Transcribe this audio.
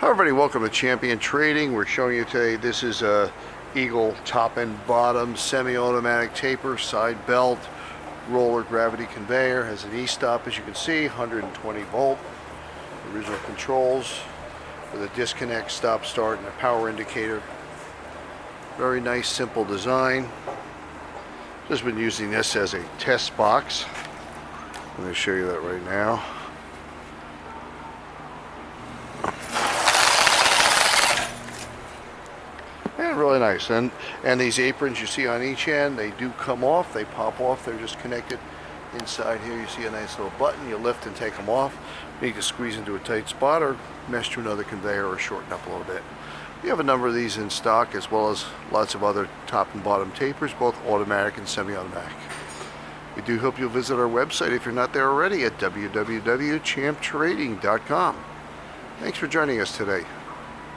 Hi everybody, welcome to Champion Trading. We're showing you today, this is a Eagle top and bottom semi-automatic taper, side belt, roller gravity conveyor. Has an e-stop, as you can see, 120 volt. Original controls with a disconnect, stop, start, and a power indicator. Very nice, simple design. Just been using this as a test box. I'm going to show you that right now. And really nice. And these aprons you see on each end, they do come off. They pop off. They're just connected inside here. You see a nice little button. You lift and take them off. You need to squeeze into a tight spot or mesh to another conveyor or shorten up a little bit. We have a number of these in stock, as well as lots of other top and bottom tapers, both automatic and semi-automatic. We do hope you'll visit our website if you're not there already at www.champtrading.com. Thanks for joining us today.